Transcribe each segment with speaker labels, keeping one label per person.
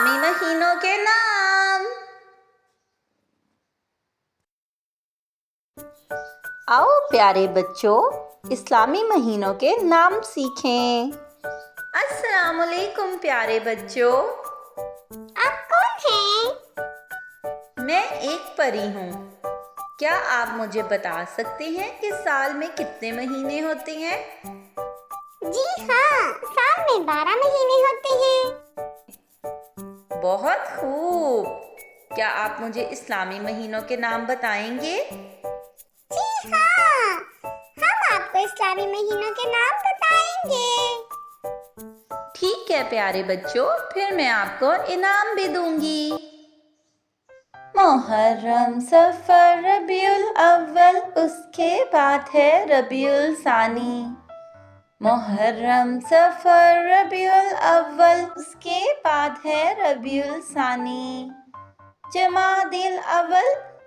Speaker 1: اسلامی مہینوں کے نام۔ آؤ پیارے بچوں، اسلامی مہینوں کے نام سیکھیں۔ السلام علیکم پیارے بچوں۔
Speaker 2: آپ کون ہیں؟
Speaker 1: میں ایک پری ہوں۔ کیا آپ مجھے بتا سکتے ہیں کہ سال میں کتنے مہینے ہوتے ہیں؟
Speaker 2: جی ہاں، سال میں 12 مہینے ہوتے ہیں۔
Speaker 1: بہت خوب۔ کیا آپ مجھے اسلامی مہینوں کے نام بتائیں گے؟
Speaker 2: جی ہاں، ہم آپ کو اسلامی مہینوں کے نام بتائیں گے۔
Speaker 1: ٹھیک ہے پیارے بچوں، پھر میں آپ کو انعام بھی دوں گی۔ محرم، صفر، ربیع الاول، اس کے بعد ہے ربیع الثانی۔ محرم، صفر، ربیع الاول، اس کے بعد ہے ربیع الثانی۔ جمادی الاول،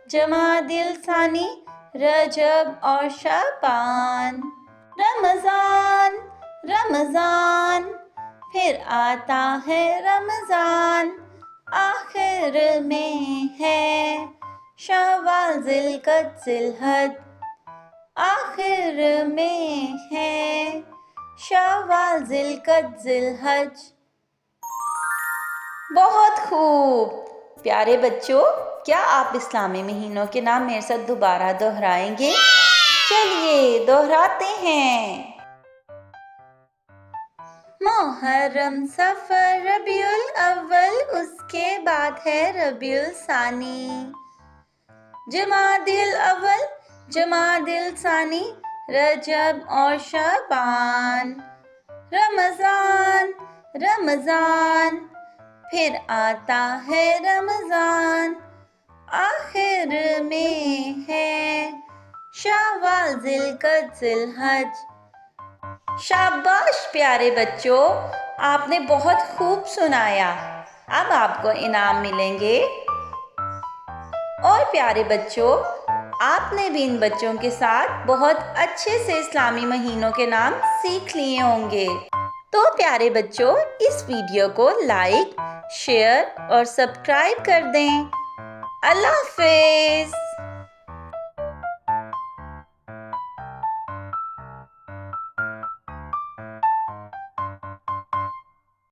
Speaker 1: جمادی الثانی، رجب اور شعبان۔ رمضان، رمضان، پھر آتا ہے رمضان، آخر میں ہے شوال، ذوالقعدہ، ذوالحج، آخر میں ہے شوال، ذوالقعدہ، ذوالحج۔ بہت خوب۔ پیارے بچوں، کیا آپ اسلامی مہینوں کے نام میرے ساتھ دوبارہ دہرائیں گے؟ چلیے دہراتے ہیں۔ محرم، صفر، ربیع الاول، اس کے بعد ہے ربیع الثانی۔ جمادی الاول، جمادی الثانی، رجب اور شعبان۔ رمضان، رمضان، پھر آتا ہے رمضان، آخر میں ہے شوال، ذوالقعدہ، ذوالحج۔ شاباش پیارے بچوں، آپ نے بہت خوب سنایا۔ اب آپ کو انعام ملیں گے۔ اور پیارے بچوں، آپ نے بھی ان بچوں کے ساتھ بہت اچھے سے اسلامی مہینوں کے نام سیکھ لیے ہوں گے۔ تو پیارے بچوں، اس ویڈیو کو لائک، شیئر اور سبسکرائب کر دیں۔ اللہ حافظ۔